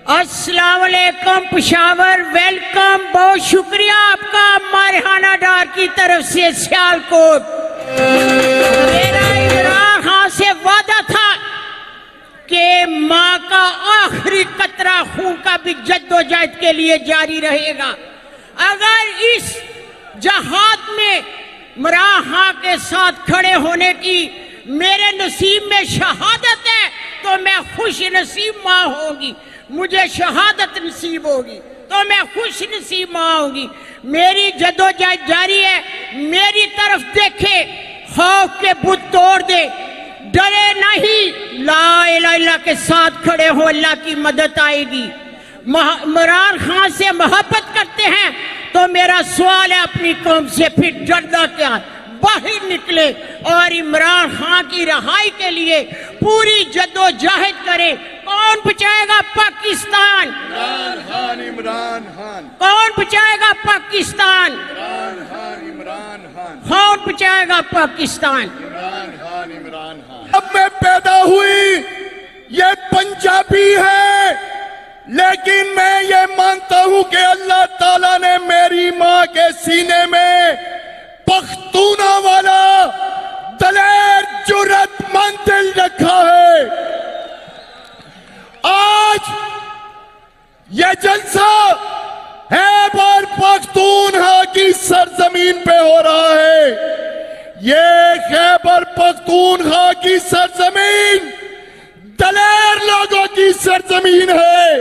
अस्सलाम वालेकुम पेशावर, वेलकम। बहुत शुक्रिया आपका मारहाना डार की तरफ से सियालकोट। मेरा इमरान खान से वादा था कि माँ का आखिरी कतरा खून का भी जद्दोजहद के लिए जारी रहेगा। अगर इस जहाद में इमरान खान के साथ खड़े होने की मेरे नसीब में शहादत है तो मैं खुश नसीब माँ होगी। मुझे शहादत नसीब होगी तो मैं खुश नसीब माँ होगी। मेरी जद्दोजहद जारी है। मेरी तरफ देखे, खौफ के बुत तोड़ दे, डरे नहीं, ला इलाहा इल्लल्लाह के साथ खड़े हो, अल्लाह की मदद आएगी। इमरान खान से मोहब्बत करते हैं तो मेरा सवाल है अपनी कौम से फिर डरना क्या, बाहर निकले और इमरान खान की रिहाई के लिए पूरी जद्दोजहद करें। कौन बचाएगा पाकिस्तान? इमरान खान, इमरान खान। कौन बचाएगा पाकिस्तान? इमरान खान, इमरान खान। कौन बचाएगा पाकिस्तान? इमरान खान, इमरान खान। अब मैं पैदा हुई ये पंजाबी है, लेकिन मैं ये मानता हूं कि अल्लाह ताला ने मेरी माँ के सीने में पख्तूना वाला दलेर जुर्रतमंद दिल रखा है। आज ये जलसा खैबर पख्तूनख्वा की सरजमीन पे हो रहा है। ये खैबर पख्तूनख्वा की सरजमीन दलेर लोगों की सरजमीन है,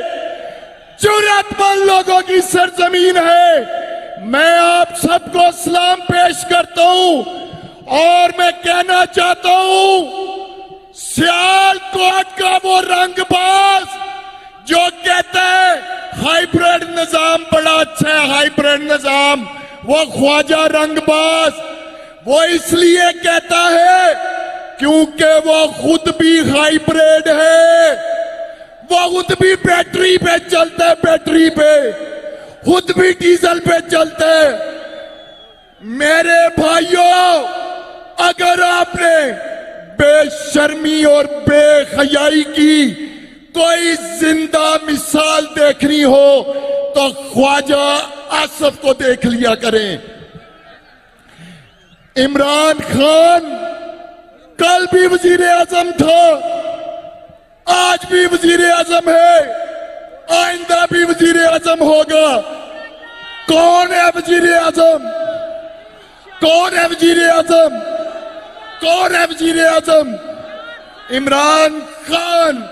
जुर्रतमंद लोगों की सरजमीन है। मैं आप सबको सलाम पेश करता हूं और मैं कहना चाहता हूं, सियालकोट का वो रंगबाज जो कहता है हाइब्रिड निजाम बड़ा अच्छा है, हाइब्रिड निजाम, वो ख्वाजा रंगबाज वो इसलिए कहता है क्योंकि वो खुद भी हाइब्रिड है। वो खुद भी बैटरी पे चलता है, बैटरी पे, खुद भी डीजल पे चलता है। मेरे भाइयों, अगर आपने बेशर्मी और बेहयाई की कोई जिंदा मिसाल देखनी हो तो ख्वाजा आसफ को देख लिया करें। इमरान खान कल भी वजीर आजम था, आज भी वजीर आजम है, आइंदा भी वजीर आजम होगा। कौन है वजीर आजम? कौन है वजीर आजम? कौन है वजीर आजम? इमरान खान।